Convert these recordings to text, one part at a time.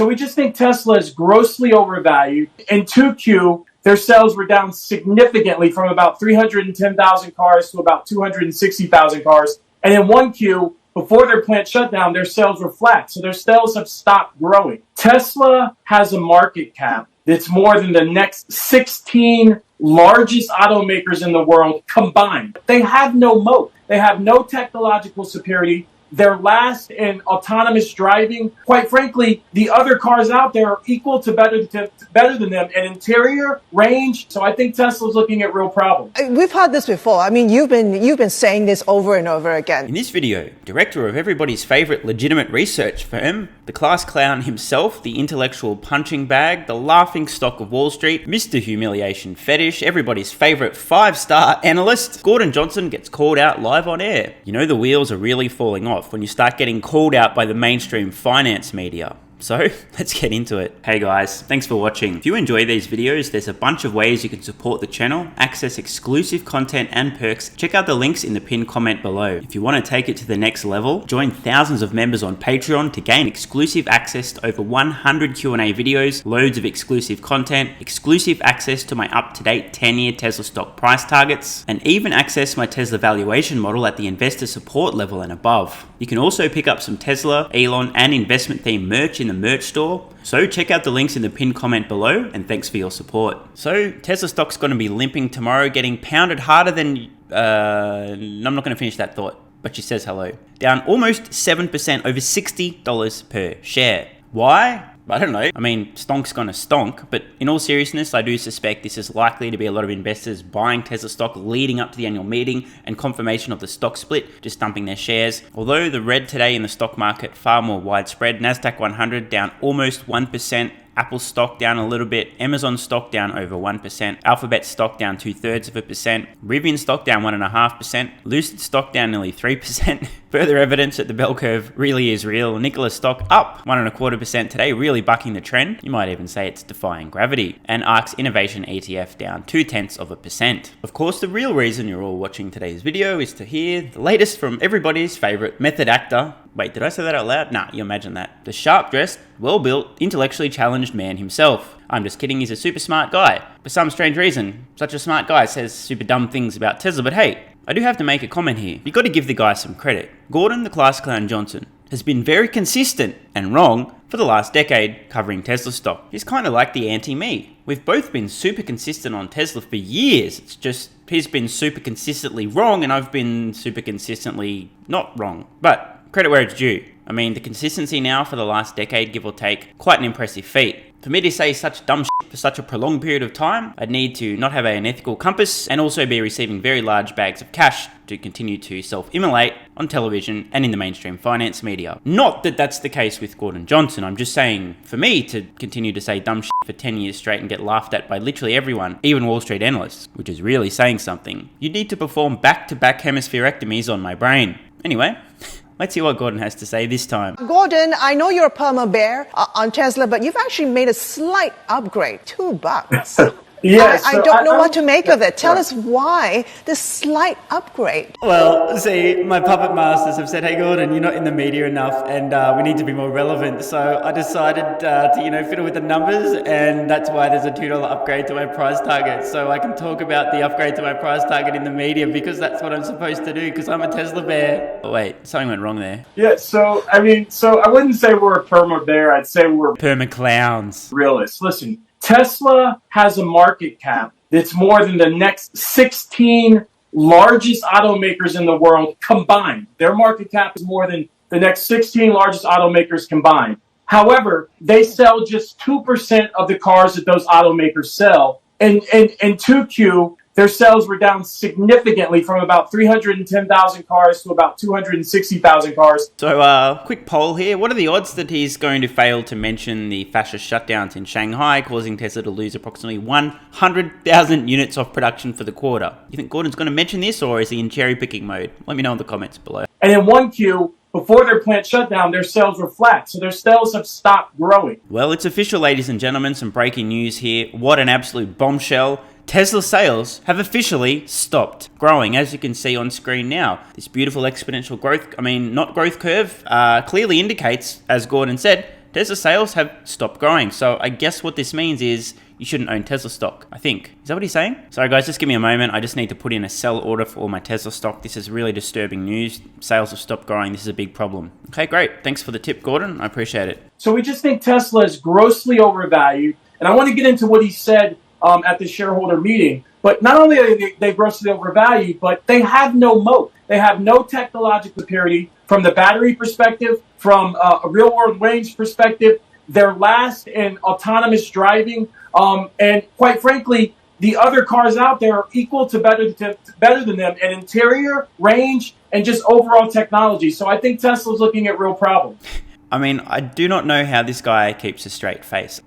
So we just think Tesla is grossly overvalued. In 2Q, their sales were down significantly from about 310,000 cars to about 260,000 cars. And in 1Q, before their plant shutdown, their sales were flat. So their sales have stopped growing. Tesla has a market cap that's more than the next 16 largest automakers in the world combined. They have no moat. They have no technological superiority. They're last in autonomous driving. Quite frankly, the other cars out there are equal to better than them in interior, range. So I think Tesla's looking at real problems. We've heard this before. I mean, you've been saying this over and over again. In this video, director of everybody's favorite legitimate research firm, the class clown himself, the intellectual punching bag, the laughing stock of Wall Street, Mr. Humiliation Fetish, everybody's favorite 5-star analyst, Gordon Johnson gets called out live on air. You know the wheels are really falling off when you start getting called out by the mainstream finance media. So let's get into it. Hey guys, thanks for watching. If you enjoy these videos, there's a bunch of ways you can support the channel, access exclusive content and perks. Check out the links in the pinned comment below. If you want to take it to the next level, join thousands of members on Patreon to gain exclusive access to over 100 Q&A videos, loads of exclusive content, exclusive access to my up-to-date 10-year Tesla stock price targets, and even access my Tesla valuation model at the investor support level and above. You can also pick up some Tesla, Elon, and investment themed merch in the merch store. So check out the links in the pinned comment below, and thanks for your support. So Tesla stock's going to be limping tomorrow, getting pounded harder than I'm not going to finish that thought, but she says hello. Down almost 7%, over $60 per share. Why? I don't know. I mean, stonk's gonna stonk, but in all seriousness, I do suspect this is likely to be a lot of investors buying Tesla stock leading up to the annual meeting and confirmation of the stock split, just dumping their shares. Although the red today in the stock market far more widespread, NASDAQ 100 down almost 1%, Apple stock down a little bit, Amazon stock down over 1%, Alphabet stock down 0.2%, Rivian stock down 1.5%, Lucid stock down nearly 3%. Further evidence that the bell curve really is real. Nikola stock up 1.25% today, really bucking the trend. You might even say it's defying gravity. And ARK's Innovation ETF down 0.2%. Of course, the real reason you're all watching today's video is to hear the latest from everybody's favorite method actor. Wait, did I say that out loud? Nah, you imagine that. The sharp-dressed, well-built, intellectually challenged man himself. I'm just kidding, he's a super smart guy. For some strange reason, such a smart guy says super dumb things about Tesla, but hey, I do have to make a comment here. You got to give the guy some credit. Gordon the Class Clown Johnson has been very consistent and wrong for the last decade covering Tesla stock. He's kind of like the anti-me. We've both been super consistent on Tesla for years. It's just he's been super consistently wrong and I've been super consistently not wrong. But credit where it's due. I mean, the consistency now for the last decade, give or take, quite an impressive feat. For me to say such dumb shit for such a prolonged period of time, I'd need to not have an ethical compass and also be receiving very large bags of cash to continue to self-immolate on television and in the mainstream finance media. Not that that's the case with Gordon Johnson. I'm just saying, for me to continue to say dumb shit for 10 years straight and get laughed at by literally everyone, even Wall Street analysts, which is really saying something, you'd need to perform back-to-back hemispherectomies on my brain. Anyway, let's see what Gordon has to say this time. Gordon, I know you're a perma bear on Tesla, but you've actually made a slight upgrade, $2. Yes, I don't know what to make of it. Tell us why this slight upgrade. Well, see, my puppet masters have said, hey Gordon, you're not in the media enough and we need to be more relevant. So I decided to, fiddle with the numbers, and that's why there's a $2 upgrade to my price target. So I can talk about the upgrade to my price target in the media because that's what I'm supposed to do because I'm a Tesla bear. Oh, wait, something went wrong there. Yeah, so I wouldn't say we're a perma bear. I'd say we're perma clowns. Realists. Listen, Tesla has a market cap that's more than the next 16 largest automakers in the world combined. Their market cap is more than the next 16 largest automakers combined. However, they sell just 2% of the cars that those automakers sell. And in 2Q, their sales were down significantly from about 310,000 cars to about 260,000 cars. So, quick poll here. What are the odds that he's going to fail to mention the fascist shutdowns in Shanghai, causing Tesla to lose approximately 100,000 units of production for the quarter? You think Gordon's going to mention this, or is he in cherry-picking mode? Let me know in the comments below. And in 1Q, before their plant shutdown, their sales were flat. So their sales have stopped growing. Well, it's official, ladies and gentlemen. Some breaking news here. What an absolute bombshell. Tesla sales have officially stopped growing, as you can see on screen now. This beautiful exponential growth, not growth curve, clearly indicates, as Gordon said, Tesla sales have stopped growing. So I guess what this means is you shouldn't own Tesla stock, I think. Is that what he's saying? Sorry guys, just give me a moment. I just need to put in a sell order for all my Tesla stock. This is really disturbing news. Sales have stopped growing. This is a big problem. Okay, great. Thanks for the tip, Gordon. I appreciate it. So we just think Tesla is grossly overvalued. And I want to get into what he said at the shareholder meeting. But not only are they grossly overvalued, but they have no moat. They have no technological superiority from the battery perspective, from a real-world range perspective. They're last in autonomous driving. And quite frankly, the other cars out there are equal to better than them in interior, range, and just overall technology. So I think Tesla's looking at real problems. I mean, I do not know how this guy keeps a straight face.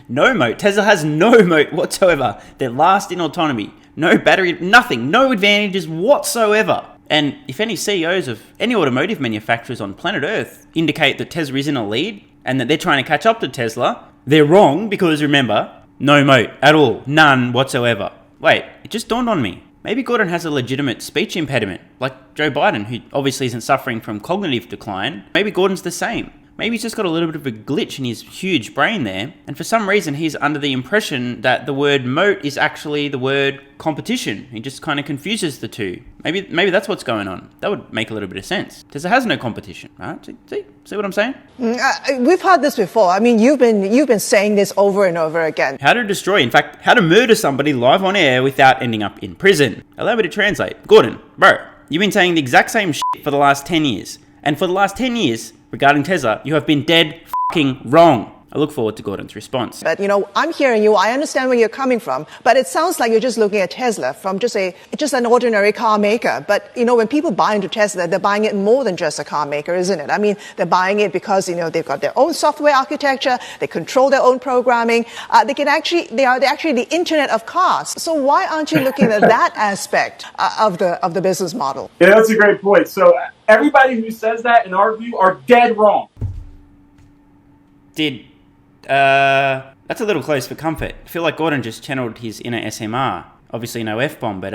No moat. Tesla has no moat whatsoever. They're last in autonomy. No battery, nothing. No advantages whatsoever. And if any CEOs of any automotive manufacturers on planet Earth indicate that Tesla is in a lead and that they're trying to catch up to Tesla, they're wrong because remember, no moat at all. None whatsoever. Wait, it just dawned on me. Maybe Gordon has a legitimate speech impediment, like Joe Biden, who obviously isn't suffering from cognitive decline. Maybe Gordon's the same. Maybe he's just got a little bit of a glitch in his huge brain there, and for some reason he's under the impression that the word moat is actually the word competition. He just kind of confuses the two. Maybe that's what's going on. That would make a little bit of sense. Tesla has no competition, right? See what I'm saying? We've heard this before. I mean, you've been saying this over and over again. How to destroy, in fact, how to murder somebody live on air without ending up in prison. Allow me to translate. Gordon, bro, you've been saying the exact same shit for the last 10 years. And for the last 10 years, regarding Tesla, you have been dead fucking wrong. I look forward to Gordon's response. But, I'm hearing you. I understand where you're coming from. But it sounds like you're just looking at Tesla from just an ordinary car maker. But, when people buy into Tesla, they're buying it more than just a car maker, isn't it? I mean, they're buying it because, they've got their own software architecture. They control their own programming. They're actually the internet of cars. So why aren't you looking at that aspect of the business model? Yeah, that's a great point. So everybody who says that, in our view, are dead wrong. That's a little close for comfort. I feel like Gordon just channeled his inner SMR. Obviously no F-bomb, but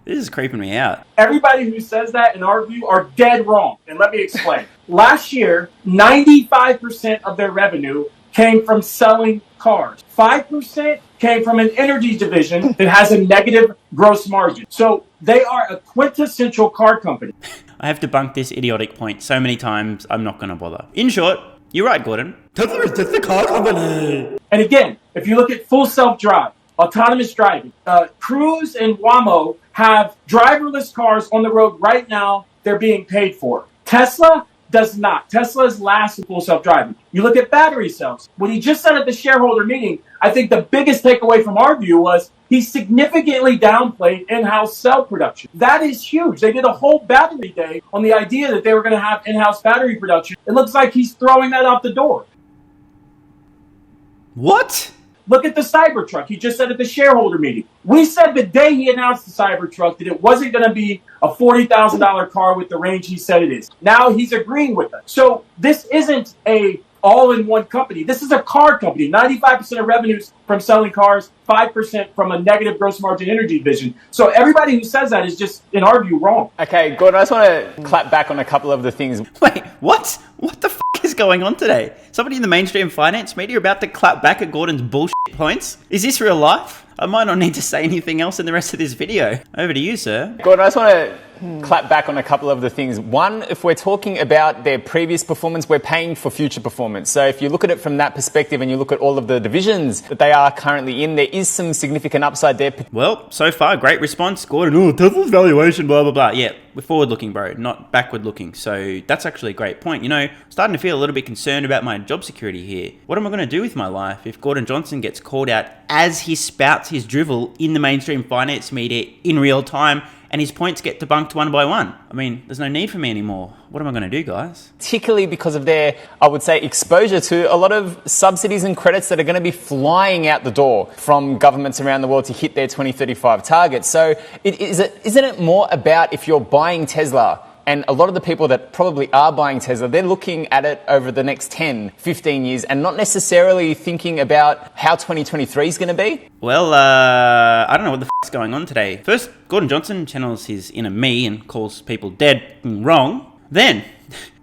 this is creeping me out. Everybody who says that, in our view, are dead wrong. And let me explain. Last year, 95% of their revenue came from selling cars. 5% came from an energy division that has a negative gross margin. So they are a quintessential car company. I have debunked this idiotic point so many times, I'm not going to bother. In short, you're right, Gordon. Tesla is just a car company. And again, if you look at full self-drive, autonomous driving, Cruise and Waymo have driverless cars on the road right now. They're being paid for. Tesla does not. Tesla is last in full self-driving. You look at battery cells. What he just said at the shareholder meeting, I think the biggest takeaway from our view was he significantly downplayed in-house cell production. That is huge. They did a whole battery day on the idea that they were going to have in-house battery production. It looks like he's throwing that out the door. What? Look at the Cybertruck. He just said at the shareholder meeting. We said the day he announced the Cybertruck that it wasn't going to be a $40,000 car with the range he said it is. Now he's agreeing with us. So this isn't a all-in-one company. This is a car company. 95% of revenues from selling cars, 5% from a negative gross margin energy division. So everybody who says that is just, in our view, wrong. Okay, Gordon, I just want to clap back on a couple of the things. Wait, what? What the is going on today? Somebody in the mainstream finance media about to clap back at Gordon's bullshit points? Is this real life? I might not need to say anything else in the rest of this video. Over to you, sir. Gordon, I just want to clap back on a couple of the things. One, if we're talking about their previous performance, we're paying for future performance. So if you look at it from that perspective and you look at all of the divisions that they are currently in, there is some significant upside there. Well, so far, great response. Gordon, oh, Tesla's valuation, blah, blah, blah. Yeah, we're forward-looking, bro, not backward-looking. So that's actually a great point. I'm starting to feel a little bit concerned about my job security here. What am I going to do with my life if Gordon Johnson gets called out as he spouts his drivel in the mainstream finance media in real time and his points get debunked one by one? I mean, there's no need for me anymore. What am I going to do, guys? Particularly because of their, I would say, exposure to a lot of subsidies and credits that are going to be flying out the door from governments around the world to hit their 2035 targets. So isn't it more about if you're buying Tesla, and a lot of the people that probably are buying Tesla, they're looking at it over the next 10, 15 years and not necessarily thinking about how 2023 is going to be? Well, I don't know what the is going on today. First, Gordon Johnson channels his inner me and calls people dead and wrong. Then,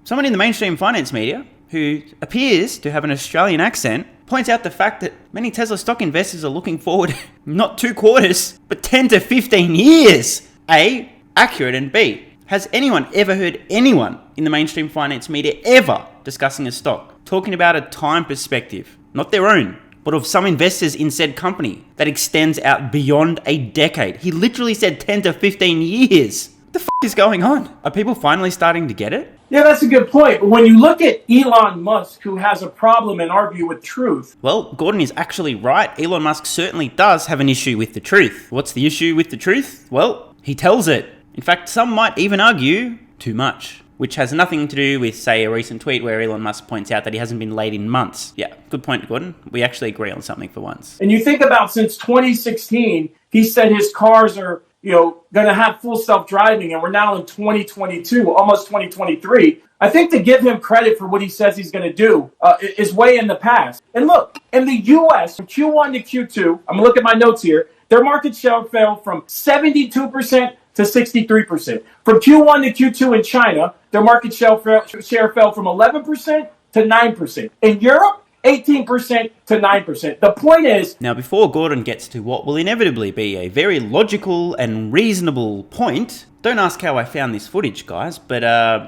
someone in the mainstream finance media who appears to have an Australian accent, points out the fact that many Tesla stock investors are looking forward not 2 quarters, but 10 to 15 years. A, accurate, and B, has anyone ever heard anyone in the mainstream finance media ever discussing a stock, talking about a time perspective, not their own, but of some investors in said company that extends out beyond a decade? He literally said 10 to 15 years. What the f*** is going on? Are people finally starting to get it? Yeah, that's a good point. But when you look at Elon Musk, who has a problem, in our view, with truth. Well, Gordon is actually right. Elon Musk certainly does have an issue with the truth. What's the issue with the truth? Well, he tells it. In fact, some might even argue too much, which has nothing to do with, say, a recent tweet where Elon Musk points out that he hasn't been late in months. Yeah, good point, Gordon. We actually agree on something for once. And you think about since 2016, he said his cars are, going to have full self-driving, and we're now in 2022, almost 2023. I think to give him credit for what he says he's going to do is way in the past. And look, in the U.S., from Q1 to Q2, I'm going to look at my notes here, their market share fell from 72% to 63%. From Q1 to Q2 in China, their market share fell from 11% to 9%. In Europe, 18% to 9%. The point is... Now, before Gordon gets to what will inevitably be a very logical and reasonable point, don't ask how I found this footage, guys, but,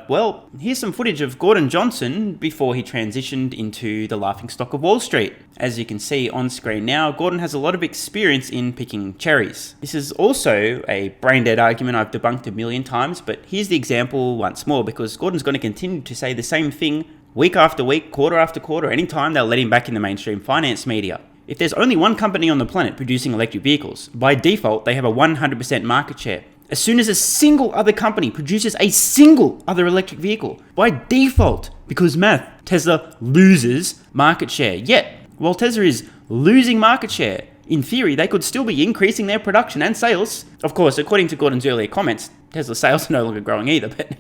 well, here's some footage of Gordon Johnson before he transitioned into the laughingstock of Wall Street. As you can see on screen now, Gordon has a lot of experience in picking cherries. This is also a brain-dead argument I've debunked a million times, but here's the example once more, because Gordon's going to continue to say the same thing week after week, quarter after quarter, anytime they'll let him back in the mainstream finance media. If there's only one company on the planet producing electric vehicles, by default, they have a 100% market share. As soon as a single other company produces a single other electric vehicle, by default, because math, Tesla loses market share. Yet, while Tesla is losing market share, in theory, they could still be increasing their production and sales. Of course, according to Gordon's earlier comments, Tesla sales are no longer growing either, but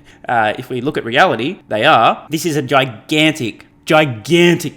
if we look at reality, they are. This is a gigantic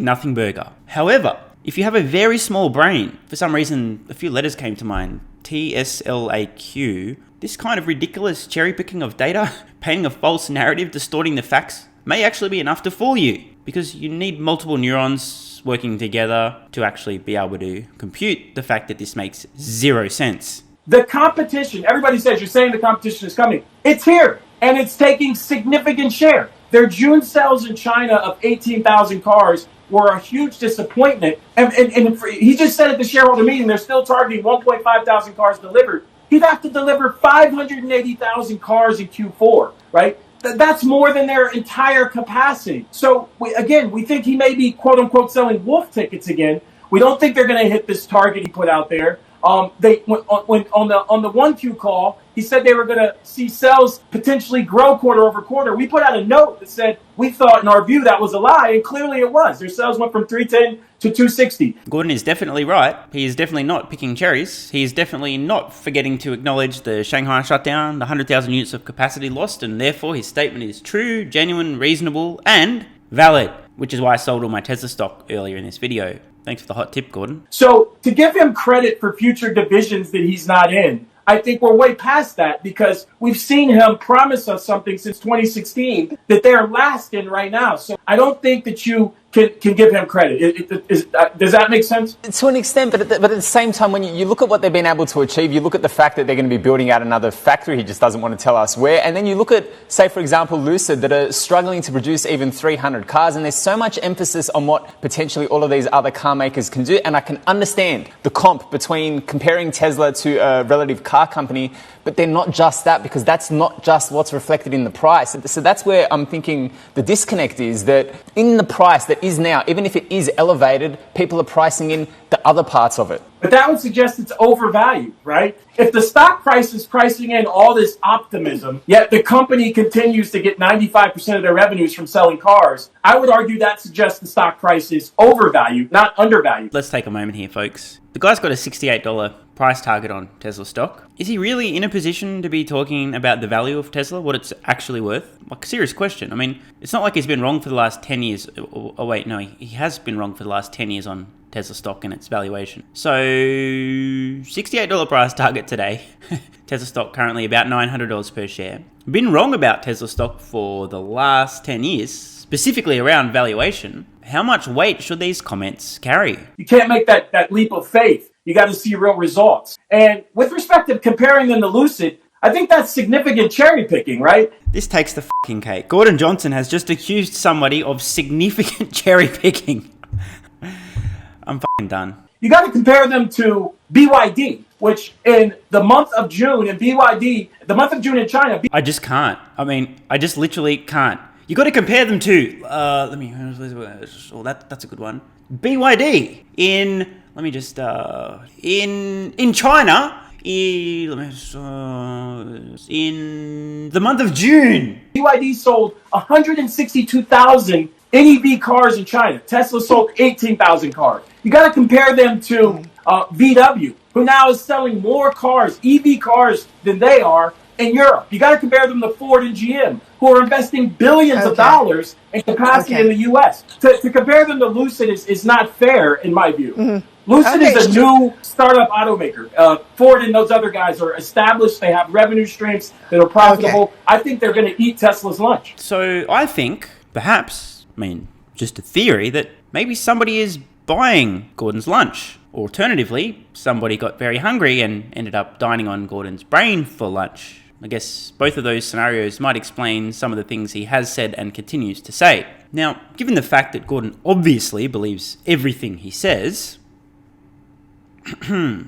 nothing burger. However, if you have a very small brain, for some reason, a few letters came to mind, TSLAQ, this kind of ridiculous cherry picking of data, painting a false narrative, distorting the facts, may actually be enough to fool you, because you need multiple neurons working together to actually be able to compute the fact that this makes zero sense. The competition, everybody says, you're saying the competition is coming. It's here, and it's taking significant share. Their June sales in China of 18,000 cars were a huge disappointment. And he just said at the shareholder meeting, they're still targeting 1.5 thousand cars delivered. He'd have to deliver 580,000 cars in Q4, right? That's more than their entire capacity. So, we think he may be, quote unquote, selling wolf tickets again. We don't think they're going to hit this target he put out there. On the 1Q call, he said they were going to see sales potentially grow quarter over quarter. We put out a note that said we thought, in our view, that was a lie, and clearly it was. Their sales went from 310 to 260. Gordon is definitely right. He is definitely not picking cherries. He is definitely not forgetting to acknowledge the Shanghai shutdown, the 100,000 units of capacity lost, and therefore his statement is true, genuine, reasonable, and valid, which is why I sold all my Tesla stock earlier in this video. Thanks for the hot tip, Gordon. So to give him credit for future divisions that he's not in, I think we're way past that, because we've seen him promise us something since 2016 that they're last in right now. So I don't think that you can give him credit. Does that make sense? To an extent, but at the same time, when you look at what they've been able to achieve, you look at the fact that they're going to be building out another factory, he just doesn't want to tell us where, and then you look at, say, for example, Lucid, that are struggling to produce even 300 cars, and there's so much emphasis on what potentially all of these other car makers can do, and I can understand the comp between comparing Tesla to a relative car company, but they're not just that, because that's not just what's reflected in the price. So that's where I'm thinking the disconnect is, that in the price that is now, even if it is elevated, people are pricing in the other parts of it. But that would suggest it's overvalued, right? If the stock price is pricing in all this optimism, yet the company continues to get 95% of their revenues from selling cars, I would argue that suggests the stock price is overvalued, not undervalued. Let's take a moment here, folks. The guy's got a $68 price target on Tesla stock. Is he really in a position to be talking about the value of Tesla, what it's actually worth? Like, serious question. I mean, it's not like he's been wrong for the last 10 years. Oh wait, no, he has been wrong for the last 10 years on Tesla stock and its valuation. So, $68 price target today. Tesla stock currently about $900 per share. Been wrong about Tesla stock for the last 10 years. specifically around valuation, how much weight should these comments carry? You can't make that leap of faith. You got to see real results. And with respect to comparing them to Lucid, I think that's significant cherry picking, right? This takes the fucking cake. Gordon Johnson has just accused somebody of significant cherry picking. I'm fucking done. You got to compare them to BYD, which in the month of June in BYD, the month of June in China. I just can't. I mean, I just literally can't. You got to compare them to, that's a good one. BYD in China, in the month of June. BYD sold 162,000 NEV cars in China. Tesla sold 18,000 cars. You got to compare them to VW, who now is selling more cars, EV cars, than they are in Europe. You got to compare them to Ford and GM, who are investing billions of dollars in capacity in the U.S. To compare them to Lucid is not fair, in my view. Lucid is a new startup automaker. Ford and those other guys are established. They have revenue streams that are profitable. I think they're going to eat Tesla's lunch. So I think, perhaps, just a theory, that maybe somebody is buying Gordon's lunch. Alternatively, somebody got very hungry and ended up dining on Gordon's brain for lunch. I guess both of those scenarios might explain some of the things he has said and continues to say. Now, given the fact that Gordon obviously believes everything he says, I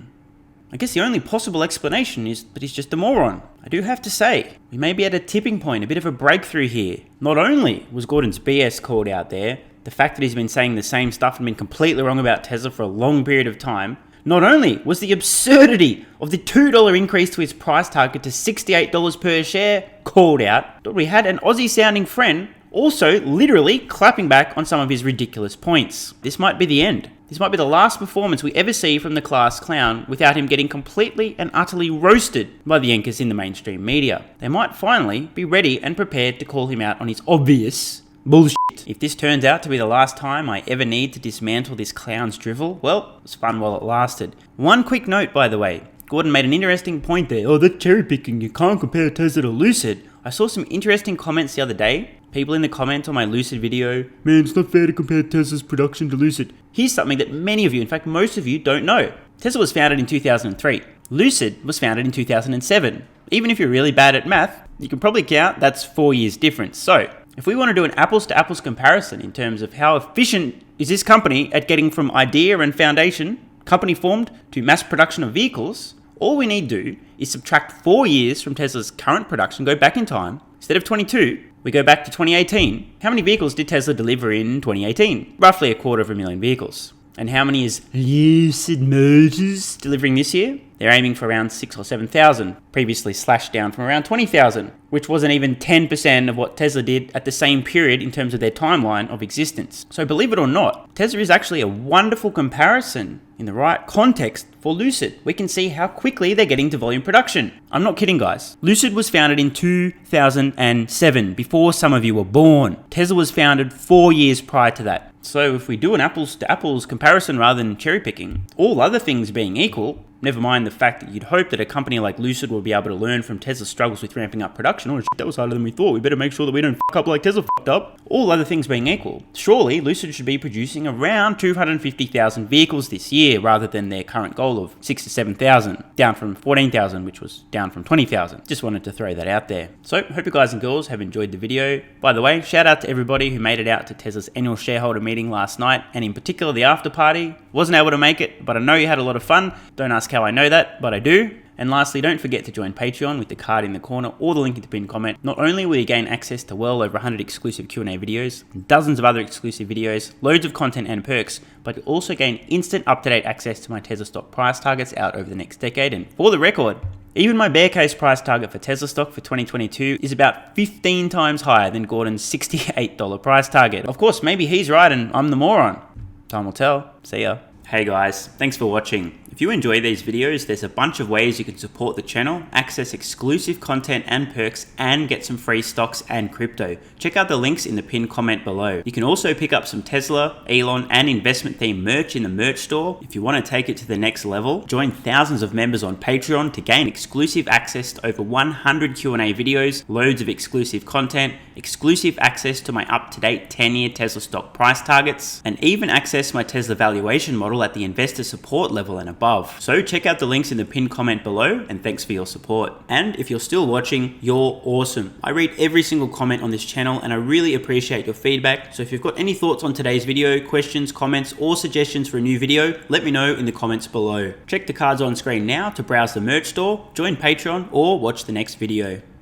guess the only possible explanation is that he's just a moron. I do have to say, we may be at a tipping point, a bit of a breakthrough here. Not only was Gordon's BS called out there, the fact that he's been saying the same stuff and been completely wrong about Tesla for a long period of time, not only was the absurdity of the $2 increase to his price target to $68 per share called out, but we had an Aussie-sounding friend also literally clapping back on some of his ridiculous points. This might be the end. This might be the last performance we ever see from the class clown without him getting completely and utterly roasted by the anchors in the mainstream media. They might finally be ready and prepared to call him out on his obvious bullshit. If this turns out to be the last time I ever need to dismantle this clown's drivel, well, it was fun while it lasted. One quick note, by the way. Gordon made an interesting point there. Oh, that cherry picking, you can't compare Tesla to Lucid. I saw some interesting comments the other day. People in the comments on my Lucid video, man, it's not fair to compare Tesla's production to Lucid. Here's something that many of you, in fact most of you, don't know. Tesla was founded in 2003. Lucid was founded in 2007. Even if you're really bad at math, you can probably count that's 4 years difference. So, if we want to do an apples to apples comparison in terms of how efficient is this company at getting from idea and foundation, company formed, to mass production of vehicles, all we need to do is subtract 4 years from Tesla's current production, go back in time. Instead of 22, we go back to 2018. How many vehicles did Tesla deliver in 2018? Roughly 250,000 vehicles. And how many is Lucid Motors delivering this year? They're aiming for around 6,000 or 7,000, previously slashed down from around 20,000, which wasn't even 10% of what Tesla did at the same period in terms of their timeline of existence. So believe it or not, Tesla is actually a wonderful comparison in the right context for Lucid. We can see how quickly they're getting to volume production. I'm not kidding, guys. Lucid was founded in 2007, before some of you were born. Tesla was founded 4 years prior to that. So if we do an apples to apples comparison rather than cherry picking, all other things being equal, never mind the fact that you'd hope that a company like Lucid will be able to learn from Tesla's struggles with ramping up production. Oh shit, that was harder than we thought. We better make sure that we don't fuck up like Tesla fucked up. All other things being equal, surely Lucid should be producing around 250,000 vehicles this year rather than their current goal of 6,000 to 7,000, down from 14,000, which was down from 20,000. Just wanted to throw that out there. So hope you guys and girls have enjoyed the video. By the way, shout out to everybody who made it out to Tesla's annual shareholder meeting last night, and in particular the after party. Wasn't able to make it, but I know you had a lot of fun. Don't ask how I know that, but I do. And lastly, don't forget to join Patreon with the card in the corner or the link in the pinned comment. Not only will you gain access to well over 100 exclusive Q&A videos, dozens of other exclusive videos, loads of content and perks, but you'll also gain instant up-to-date access to my Tesla stock price targets out over the next decade. And for the record, even my bear case price target for Tesla stock for 2022 is about 15 times higher than Gordon's $68 price target. Of course, maybe he's right and I'm the moron. Time will tell. See ya. Hey guys, thanks for watching. If If you enjoy these videos, there's a bunch of ways you can support the channel, access exclusive content and perks, and get some free stocks and crypto. Check out the links in the pinned comment below. You can also pick up some Tesla, Elon, and investment themed merch in the merch store. If you want to take it to the next level, join thousands of members on Patreon to gain exclusive access to over 100 Q&A videos, loads of exclusive content, exclusive access to my up-to-date 10-year Tesla stock price targets, and even access my Tesla valuation model at the investor support level and above. So check out the links in the pinned comment below, and thanks for your support. And if you're still watching, you're awesome. I read every single comment on this channel and I really appreciate your feedback. So if you've got any thoughts on today's video, questions, comments, or suggestions for a new video, let me know in the comments below. Check the cards on screen now to browse the merch store, join Patreon, or watch the next video.